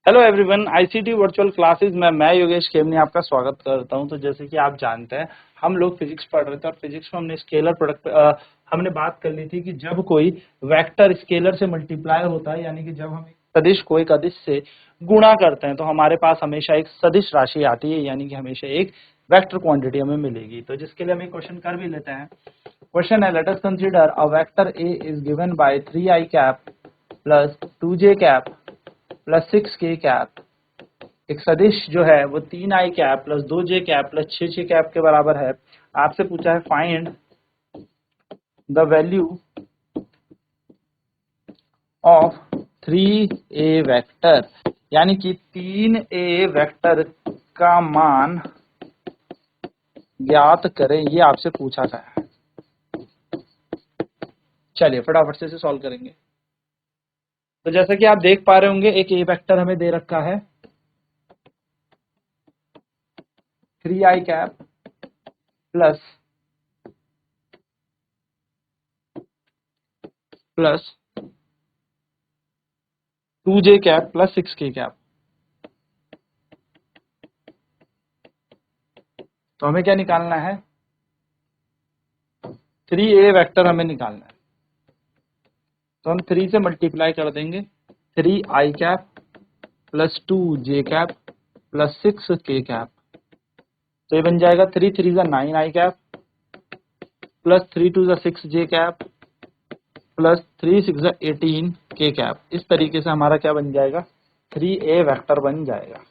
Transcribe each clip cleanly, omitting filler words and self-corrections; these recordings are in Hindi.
Hello everyone, ICT virtual classes में मैं योगेश खेमनी आपका स्वागत करता हूं। तो जैसे कि आप जानते हैं, हम लोग फिजिक्स पढ़ रहे थे और फिजिक्स में हमने स्केलर प्रोडक्ट हमने बात कर ली थी कि जब कोई वेक्टर स्केलर से मल्टीप्लाई होता है, यानी कि जब हम एक सदिश को एक अदिश से गुणा करते हैं तो हमारे पास हमेशा एक सदिश राशि आती है, यानी कि हमेशा एक वेक्टर क्वांटिटी हमें मिलेगी। तो जिसके लिए हम एक क्वेश्चन कर भी लेते हैं। क्वेश्चन है, let us consider a vector A is given by 3i cap plus 2j cap plus 6k cap. एक सदिश जो है वो 3i cap plus 2j cap plus 6j cap के बराबर है। आपसे पूछा है find the value of 3a vector, यानी कि 3a वेक्टर का मान ज्ञात करें, ये आपसे पूछा गया है। चलिए फटाफट से इसे सॉल्व करेंगे। तो जैसा कि आप देख पा रहे होंगे, एक ए वेक्टर हमें दे रखा है 3i cap plus 2j cap plus 6k cap. तो हमें क्या निकालना है? 3a वेक्टर हमें निकालना है। तो हम 3 से मल्टीप्लाई कर देंगे। 3i cap plus 2j cap plus 6k cap. तो ये बन जाएगा 3 3 जा 9i कैप प्लस 3 2 जा 6j कैप प्लस 3 6 जा 18k कैप। इस तरीके से हमारा क्या बन जाएगा? 3a वेक्टर बन जाएगा।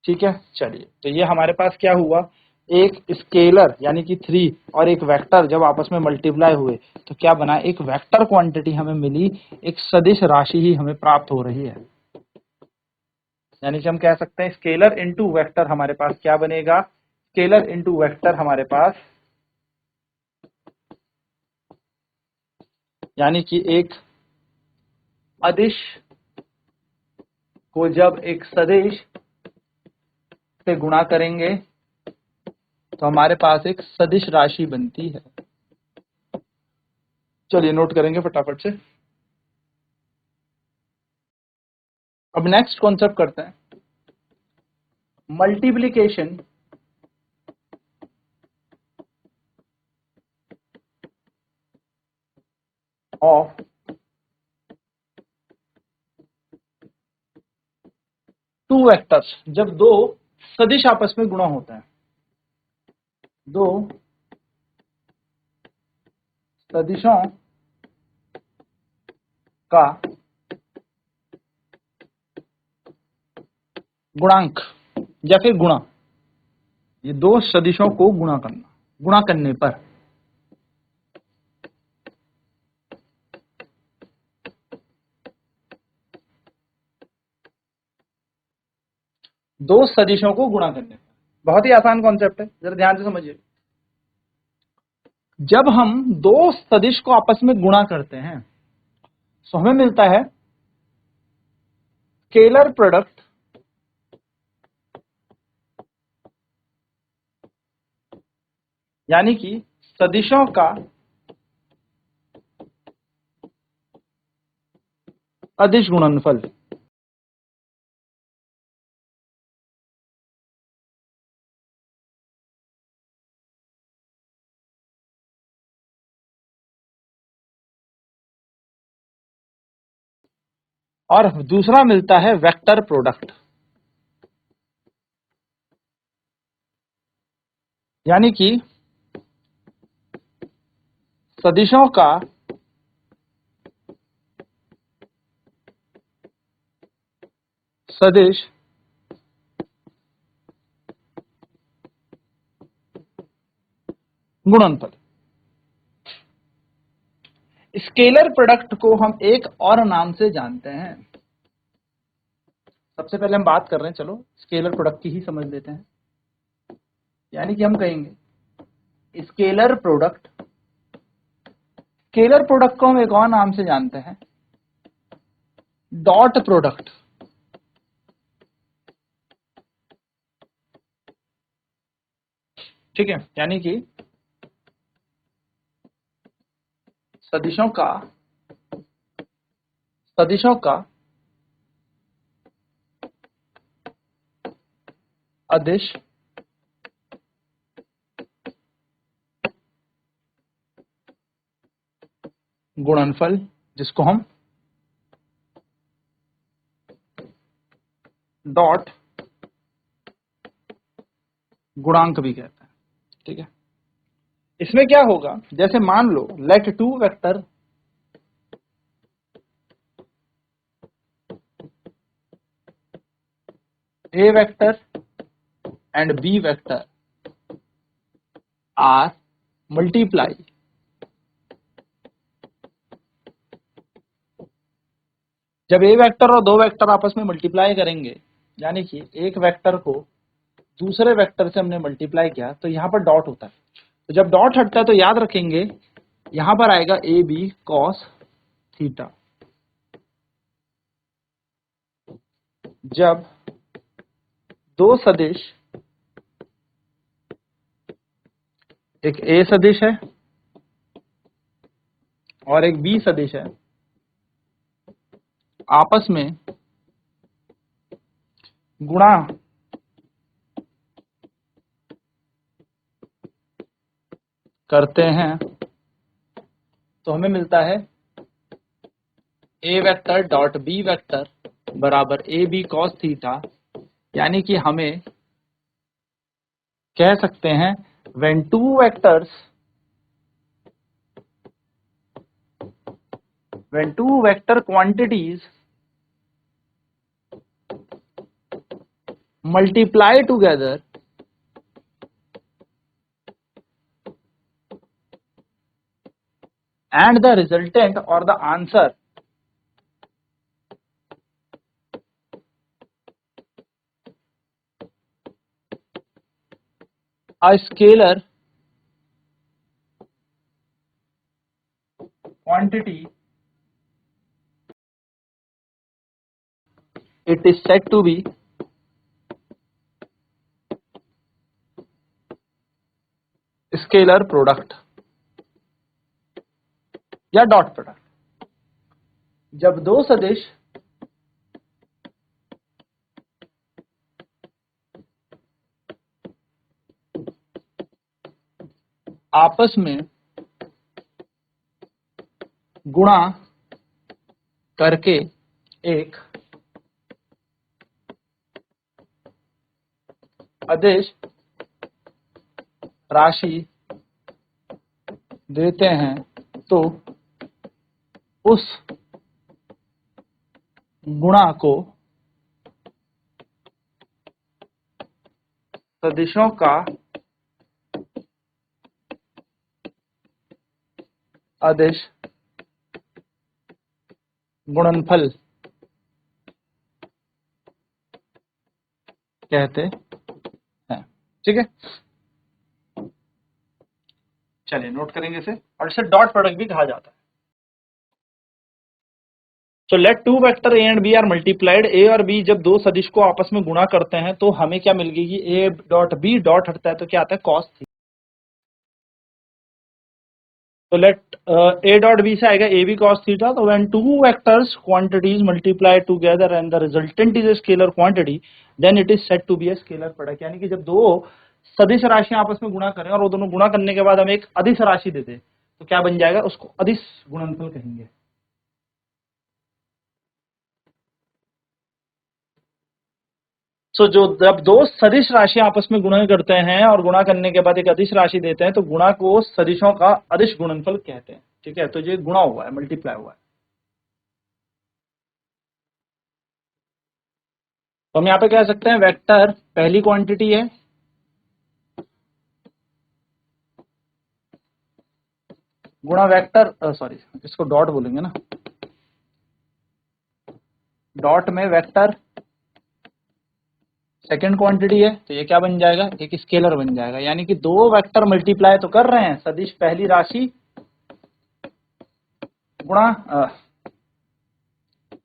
ठीक है, चलिए। तो ये हमारे पास क्या हुआ? एक स्केलर यानी कि 3 और एक वेक्टर जब आपस में मल्टीप्लाई हुए तो क्या बना? एक वेक्टर क्वांटिटी हमें मिली, एक सदिश राशि ही हमें प्राप्त हो रही है। यानी कि हम कह सकते हैं स्केलर इनटू वेक्टर हमारे पास क्या बनेगा? स्केलर इनटू वेक्टर हमारे पास, यानी कि एक अदिश को जब एक सदिश से गुणा करेंगे तो हमारे पास एक सदिश राशि बनती है। चलिए नोट करेंगे फटाफट से। अब नेक्स्ट कॉन्सेप्ट करते हैं, मल्टीप्लिकेशन ऑफ टू वेक्टर्स। जब दो सदिश आपस में गुणा होते हैं, दो सदिशों का गुणांक या फिर गुणा, ये दो सदिशों को गुणा करना, गुणा करने पर दो सदिशों को गुणा करने पर, बहुत ही आसान कॉन्सेप्ट है, जरा ध्यान से समझिए। जब हम दो सदिश को आपस में गुणा करते हैं तो हमें मिलता है स्केलर प्रोडक्ट यानी कि सदिशों का अदिश गुणनफल। और दूसरा मिलता है वेक्टर प्रोडक्ट, यानी कि सदिशों का सदिश गुणनफल। स्केलर प्रोडक्ट को हम एक और नाम से जानते हैं। सबसे पहले हम बात कर रहे हैं, चलो स्केलर प्रोडक्ट की ही समझ लेते हैं। यानी कि हम कहेंगे स्केलर प्रोडक्ट, स्केलर प्रोडक्ट को हम एक और नाम से जानते हैं डॉट प्रोडक्ट। ठीक है, यानी कि सदिशों का अदिश गुणनफल, जिसको हम डॉट गुणांक भी कहते हैं। ठीक है, इसमें क्या होगा, जैसे मान लो let two vector A vector and B vector are multiply जब ए वेक्टर और दो वेक्टर आपस में मल्टीप्लाई करेंगे, यानी कि एक वेक्टर को दूसरे वेक्टर से हमने मल्टीप्लाई किया, तो यहां पर डॉट होता है। तो जब डॉट हटता है तो याद रखेंगे यहां पर आएगा ए बी कॉस थीटा। जब दो सदिश, एक ए सदिश है और एक बी सदिश है, आपस में गुणा करते हैं तो हमें मिलता है ए वेक्टर डॉट बी वेक्टर बराबर ए बी कॉस थीटा। यानी कि हमें कह सकते हैं when two vector quantities multiply together and the resultant or the answer a scalar quantity, it is said to be scalar product या डॉट प्रोडक्ट। जब दो सदिश आपस में गुणा करके एक अदिश राशि देते हैं, तो उस गुणा को सदिशों का अदिश गुणनफल कहते हैं। ठीक है, चलिए नोट करेंगे इसे, और इसे डॉट प्रोडक्ट भी कहा जाता है। So let two vector A and B are multiplied, A और बी जब दो सदिश को आपस में गुणा करते हैं तो हमें क्या मिल गई, ए डॉट बी डॉट हटता है तो क्या आता है कॉस थीटा। तो लेट ए डॉट बी से आएगा ए बी कॉस थीटा। तो when two vectors quantities multiply together and the resultant is a scalar quantity then it is said to be a scalar product. यानी कि जब दो सदिश राशियां आपस में गुणा करें और वो दोनों गुणा करने के बाद हमें एक अदिश राशि दे दे तो क्या बन जाएगा, उसको अदिश गुणनफल कहेंगे। सो जो जब दो सदिश राशियां आपस में गुणा करते हैं और गुणा करने के बाद एक अदिश राशि देते हैं तो गुणा को सदिशों का अदिश गुणनफल कहते हैं। ठीक है, तो ये गुणा हुआ है, मल्टीप्लाई हुआ है। तो हम यहाँ पे कह सकते हैं वेक्टर पहली क्वांटिटी है, गुणा वेक्टर सॉरी इसको डॉट बोलेंगे ना, डॉट में वेक्टर सेकंड क्वांटिटी है, तो ये क्या बन जाएगा, एक स्केलर बन जाएगा। यानी कि दो वेक्टर मल्टीप्लाई तो कर रहे हैं, सदिश पहली राशि गुणा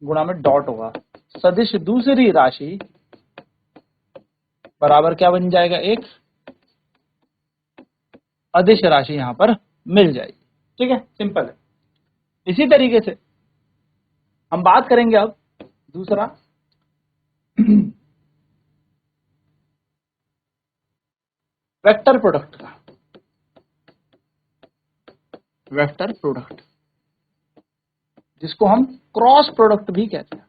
गुणा में डॉट होगा, सदिश दूसरी राशि बराबर क्या बन जाएगा, एक अदिश राशि यहां पर मिल जाएगी। ठीक है, सिंपल है। इसी तरीके से हम बात करेंगे अब दूसरा वेक्टर प्रोडक्ट का, वेक्टर प्रोडक्ट जिसको हम क्रॉस प्रोडक्ट भी कहते हैं।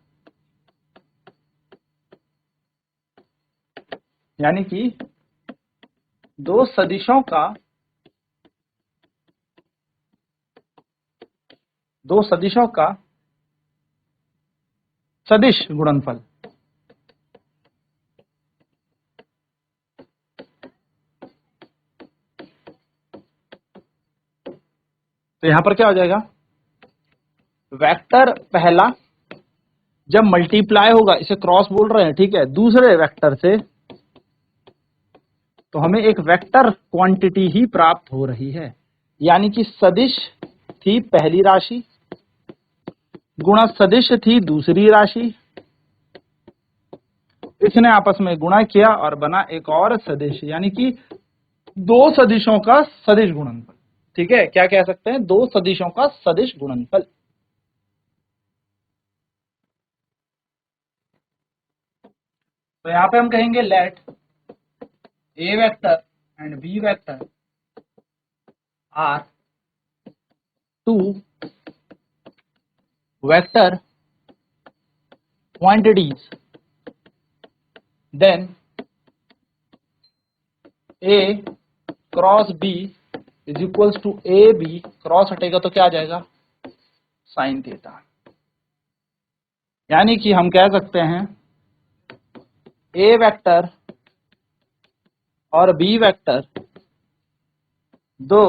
यानी कि दो सदिशों का सदिश गुणनफल। तो यहां पर क्या हो जाएगा, वेक्टर पहला जब मल्टीप्लाई होगा, इसे क्रॉस बोल रहे हैं, ठीक है, दूसरे वेक्टर से, तो हमें एक वेक्टर क्वांटिटी ही प्राप्त हो रही है। यानी कि सदिश थी पहली राशि गुणा सदिश थी दूसरी राशि, इसने आपस में गुणा किया और बना एक और सदिश, यानी कि दो सदिशों का सदिश गुणनफल। ठीक है, क्या कह सकते हैं, दो सदिशों का सदिश गुणनफल। तो यहां पे हम कहेंगे let A vector and B vector are two vector quantities, then A cross B is equals to A B, cross हटेगा तो क्या आ जाएगा, साइन थीटा। यानी कि हम कह सकते हैं ए वेक्टर और बी वेक्टर दो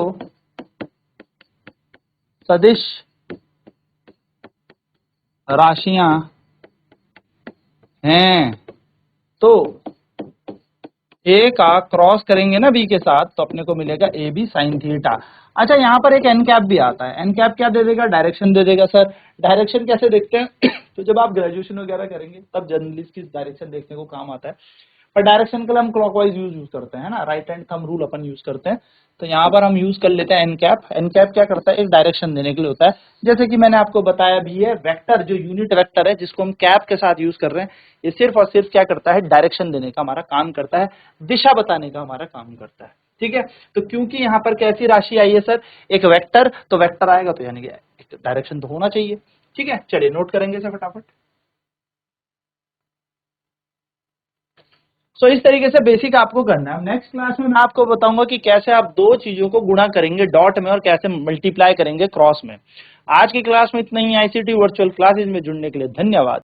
सदिश राशियां हैं। तो ए का क्रॉस करेंगे ना बी के साथ, तो अपने को मिलेगा ए बी साइन थीटा। अच्छा, यहाँ पर एक एन कैप भी आता है। एन कैप क्या दे देगा, डायरेक्शन दे देगा। सर डायरेक्शन कैसे देखते हैं तो जब आप ग्रेजुएशन वगैरह करेंगे तब जनरली इसकी डायरेक्शन देखने को काम आता है, पर डायरेक्शन के लिए हम क्लॉकवाइज यूज करते हैं ना, राइट हैंड थंब रूल अपन यूज करते हैं। तो यहाँ पर हम यूज कर लेते हैं एन कैप। एन कैप क्या करता है, एक डायरेक्शन देने के लिए होता है। जैसे कि मैंने आपको बताया भी है, वेक्टर जो यूनिट वेक्टर है जिसको हम कैप के साथ यूज कर रहे हैं, ये सिर्फ और सिर्फ क्या करता है, डायरेक्शन देने का हमारा काम करता है, दिशा बताने का हमारा काम करता है। ठीक है, तो क्योंकि यहाँ पर कैसी राशि आई है सर, एक वेक्टर, तो वेक्टर आएगा तो यानी कि डायरेक्शन तो होना चाहिए। ठीक है, चलिए नोट करेंगे सर फटाफट। तो इस तरीके से बेसिक आपको करना है। नेक्स्ट क्लास में मैं आपको बताऊंगा कि कैसे आप दो चीजों को गुणा करेंगे डॉट में और कैसे मल्टीप्लाई करेंगे क्रॉस में। आज की क्लास में इतना ही। आईसीटी वर्चुअल क्लासेज में जुड़ने के लिए धन्यवाद।